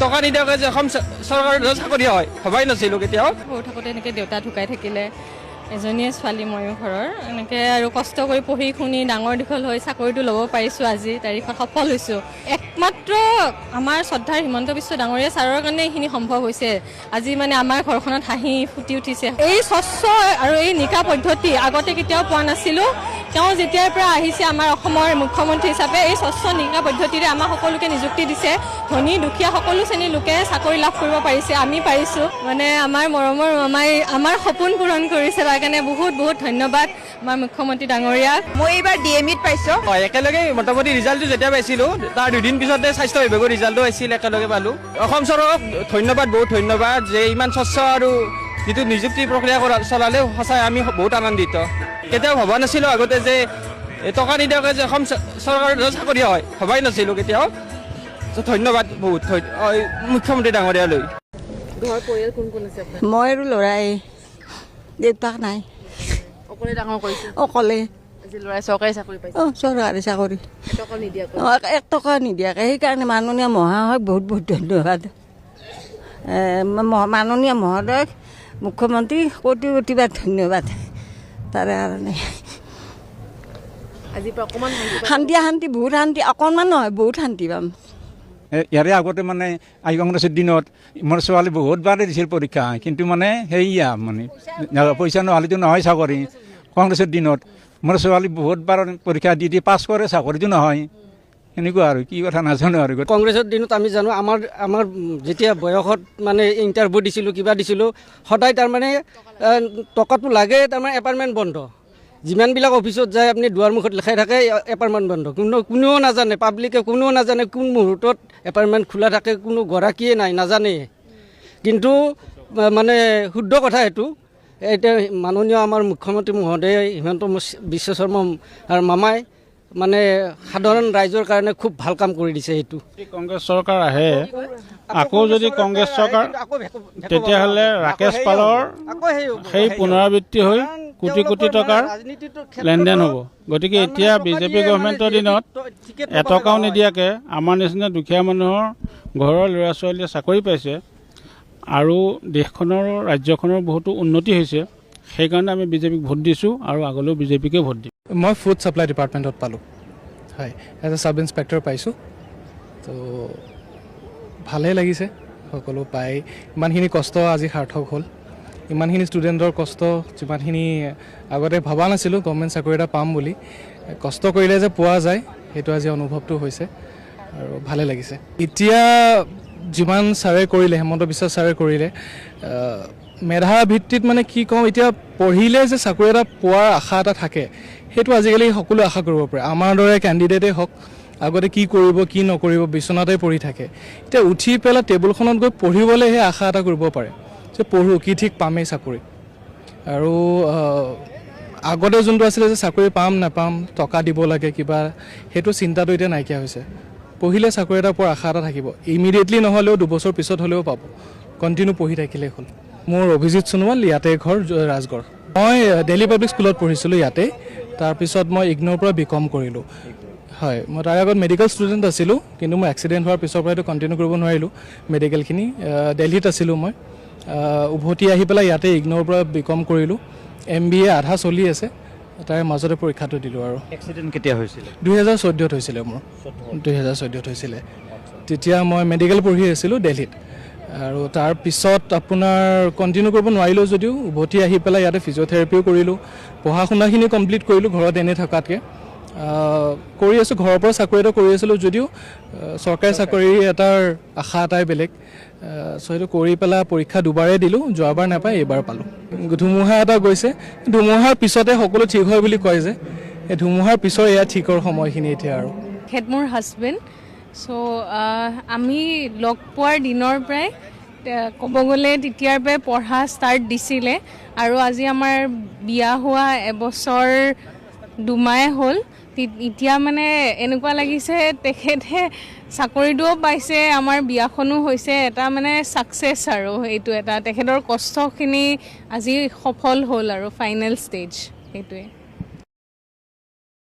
টকা নিদিয়াকৈ যে অসম চৰকাৰৰ চাকৰি হয় ভবাই নাছিলোঁ কেতিয়াও। সৰু থাকোঁতে এনেকৈ দেউতা ঢুকাই থাকিলে, এজনীয়ে ছোৱালী ময়ো ঘৰৰ, এনেকৈ আৰু কষ্ট কৰি পঢ়ি শুনি ডাঙৰ দীঘল হৈ চাকৰিটো ল'ব পাৰিছোঁ। আজি তাৰিখত সফল হৈছোঁ। একমাত্ৰ আমাৰ শ্ৰদ্ধাৰ হিমন্ত বিশ্ব ডাঙৰীয়া ছাৰৰ কাৰণে এইখিনি সম্ভৱ হৈছে। আজি মানে আমাৰ ঘৰখনত হাঁহি ফুটি উঠিছে। এই স্বচ্ছ আৰু এই নিকা পদ্ধতি আগতে কেতিয়াও পোৱা নাছিলোঁ। তেওঁ যেতিয়াৰ পৰা আহিছে আমাৰ অসমৰ মুখ্যমন্ত্ৰী হিচাপে এই স্বচ্ছ নিকা পদ্ধতিৰে আমাক সকলোকে নিযুক্তি দিছে। ধনী দুখীয়া সকলো শ্ৰেণীৰ লোকে চাকৰি লাভ কৰিব পাৰিছে, আমি পাৰিছোঁ। মানে আমাৰ মৰমৰ মামাই আমাৰ সপোন পূৰণ কৰিছে, তাৰ কাৰণে বহুত বহুত ধন্যবাদ আমাৰ মুখ্যমন্ত্ৰী ডাঙৰীয়াক। মই এইবাৰ DMEত পাইছোঁ। হয়, একেলগে মোটামুটি ৰিজাল্টটো যেতিয়া পাইছিলোঁ তাৰ দুদিন পিছতে স্বাস্থ্য বিভাগৰ ৰিজাল্টটো আহিছিল, একেলগে পালোঁ। অসম চৰকাৰক ধন্যবাদ, বহুত ধন্যবাদ যে ইমান স্বচ্ছ আৰু যিটো নিযুক্তি প্ৰক্ৰিয়া চলালে সঁচাই আমি বহুত আনন্দিত। কেতিয়াও ভবা নাছিলোঁ আগতে যে টকা নিদিয়াকৈ যে অসম চৰকাৰৰ চাকৰি হয় ভবাই নাছিলোঁ কেতিয়াও। ধন্যবাদ বহুত মুখ্যমন্ত্ৰী ডাঙৰীয়ালৈ। ঘৰৰ পৰিয়াল কোন কোন আছে আপোনাৰ? মই আৰু ল'ৰাই, দেউতাক নাই, অকলে ডাঙৰ কৰিছে? অকলে। আজি ল'ৰাই চৰকাৰী চাকৰি পাইছে? চৰকাৰী চাকৰি। টকা নিদিয়াকৈ? 1 টকা নিদিয়াকৈ। সেইকাৰণে মাননীয় মহাশয়ক বহুত বহুত ধন্যবাদ। মাননীয় মহোদয়ক, মুখ্যমন্ত্ৰী কোটি কোটিবাৰ ধন্যবাদ তাৰে কাৰণে। আজিৰ পৰা অকণমান শান্তি, বহুত শান্তি, অকণমান নহয় বহুত শান্তি পাম। ইয়াৰে আগতে মানে আই কংগ্ৰেছৰ দিনত মোৰ ছোৱালী বহুতবাৰে দিছিল পৰীক্ষা, কিন্তু মানে সেয়া মানে পইচা নহ'লেতো নহয় চাকৰি। কংগ্ৰেছৰ দিনত মোৰ ছোৱালী বহুতবাৰ পৰীক্ষা দি পাছ কৰে, চাকৰিটো নহয়। সেনেকুৱা আৰু কি কথা নাজানো আৰু। কংগ্ৰেছৰ দিনত আমি জানো আমাৰ যেতিয়া বয়সত মানে ইণ্টাৰভিউ দিছিলোঁ, কিবা দিছিলোঁ, সদায় তাৰমানে টকাটো লাগে, তাৰমানে এপাৰ্টমেণ্ট বন্ধ। যিমানবিলাক অফিচত যায় আপুনি দুৱাৰমুখত লিখাই থাকে এপাৰ্টমেণ্ট বন্ধ। কোনেও নাজানে, পাব্লিকে কোনেও নাজানে কোন মুহূৰ্তত এপাৰ্টমেণ্ট খোলা থাকে, কোনো গৰাকীয়ে নাজানে। কিন্তু মানে শুদ্ধ কথা সেইটো। এতিয়া মাননীয় আমাৰ মুখ্যমন্ত্ৰী মহোদয় হিমন্ত বিশ্ব শৰ্মা আৰু মামাই মানে সাধাৰণ ৰাইজৰ কাৰণে খুব ভাল কাম কৰি দিছে। সেইটো কংগ্ৰেছ চৰকাৰ আহে, আকৌ যদি কংগ্ৰেছ চৰকাৰ, তেতিয়াহ'লে ৰাকেশ পালৰ সেই পুনৰাবৃত্তি হৈ কোটি কোটি টকাৰ লেনদেন হ'ব। গতিকে এতিয়া বিজেপি গভৰ্ণমেণ্টৰ দিনত এটকাও নিদিয়াকৈ আমাৰ নিচিনা দুখীয়া মানুহৰ ঘৰৰ ল'ৰা ছোৱালীয়ে চাকৰি পাইছে আৰু দেশখনৰ ৰাজ্যখনৰ বহুতো উন্নতি হৈছে। সেইকাৰণে আমি বিজেপিক ভোট দিছোঁ আৰু আগলৈও বিজেপিকে ভোট দিম। মই ফুড ছাপ্লাই ডিপাৰ্টমেণ্টত পালোঁ, হয়, এজ এ ছাব ইনস্পেক্টৰ পাইছোঁ। তো ভালেই লাগিছে সকলো পাই। ইমানখিনি কষ্ট আজি সাৰ্থক হ'ল। ইমানখিনি ষ্টুডেণ্টৰ কষ্ট, যিমানখিনি আগতে ভবা নাছিলোঁ গভৰ্ণমেণ্ট চাকৰি এটা পাম বুলি, কষ্ট কৰিলে যে পোৱা যায় সেইটো আজি অনুভৱটো হৈছে আৰু ভালে লাগিছে। এতিয়া যিমান ছাৰে কৰিলে, হেমন্ত বিশ্ব ছাৰে কৰিলে, মেধা ভিত্তিত মানে কি কওঁ, এতিয়া পঢ়িলে যে চাকৰি এটা পোৱাৰ আশা এটা থাকে, সেইটো আজিকালি সকলোৱে আশা কৰিব পাৰে। আমাৰ দৰে কেণ্ডিডেটেই হওক, আগতে কি কৰিব কি নকৰিব বিচনাতে পঢ়ি থাকে, এতিয়া উঠি পেলাই টেবুলখনত গৈ পঢ়িবলৈ সেই আশা এটা কৰিব পাৰে যে পঢ়োঁ, কি ঠিক পামেই চাকৰি। আৰু আগতে যোনটো আছিলে যে চাকৰি পাম নাপাম, টকা দিব লাগে কিবা, সেইটো চিন্তাটো এতিয়া নাইকিয়া হৈছে। পঢ়িলে চাকৰি এটা পোৱাৰ আশা এটা থাকিব। ইমিডিয়েটলি নহ'লেও 2 বছৰ পিছত হ'লেও পাব, কণ্টিনিউ পঢ়ি থাকিলেই হ'ল। মোৰ অভিজিত সোণোৱাল, ইয়াতে ঘৰ ৰাজগড়। মই দিল্লী পাব্লিক স্কুলত পঢ়িছিলোঁ ইয়াতে, তাৰপিছত মই ইগন'ৰ পৰা BCom কৰিলোঁ। হয়, মই তাৰ আগত মেডিকেল ষ্টুডেণ্ট আছিলোঁ, কিন্তু মই এক্সিডেণ্ট হোৱাৰ পিছৰ পৰাইতো কণ্টিনিউ কৰিব নোৱাৰিলোঁ মেডিকেলখিনি। দিল্লীত আছিলোঁ মই, উভতি আহি পেলাই ইয়াতে ইগন'ৰ পৰা BCom কৰিলোঁ। MBA আধা চলি আছে, তাৰে মাজতে পৰীক্ষাটো দিলোঁ। আৰু এক্সিডেণ্ট কেতিয়া হৈছিলে? 2014ত হৈছিলে মোৰ, 2014ত হৈছিলে। তেতিয়া মই মেডিকেল পঢ়ি আছিলোঁ দিল্লীত, আৰু তাৰপিছত আপোনাৰ কণ্টিনিউ কৰিব নোৱাৰিলোঁ যদিও উভতি আহি পেলাই ইয়াতে ফিজিঅ'থেৰাপিও কৰিলোঁ, পঢ়া শুনাখিনি কমপ্লিট কৰিলোঁ ঘৰত এনেই থকাতকৈ। কৰি আছোঁ, ঘৰৰ পৰা চাকৰি এটা কৰি আছিলোঁ যদিও চৰকাৰী চাকৰি এটাৰ আশা এটাই বেলেগ। চ' সেইটো কৰি পেলাই পৰীক্ষা 2বাৰেই দিলোঁ, যোৱাবাৰ নাপায়, এইবাৰ পালোঁ। ধুমুহা এটা গৈছে, ধুমুহাৰ পিছতে সকলো ঠিক হয় বুলি কয় যে, এই ধুমুহাৰ পিছৰ এয়া ঠিকৰ সময়খিনি এতিয়া। আৰু তেখেত মোৰ হাজবেণ্ড। চ' আমি লগ পোৱাৰ দিনৰ পৰাই ক'ব গ'লে তেতিয়াৰ পৰাই পঢ়া ষ্টাৰ্ট দিছিলে, আৰু আজি আমাৰ বিয়া হোৱা এবছৰ 2 মাহে হ'ল। এতিয়া মানে এনেকুৱা লাগিছে তেখেতে চাকৰিটোও পাইছে, আমাৰ বিয়াখনো হৈছে, এটা মানে ছাকচেছ আৰু এইটো এটা তেখেতৰ কষ্টখিনি আজি সফল হ'ল আৰু ফাইনেল ষ্টেজ সেইটোৱে।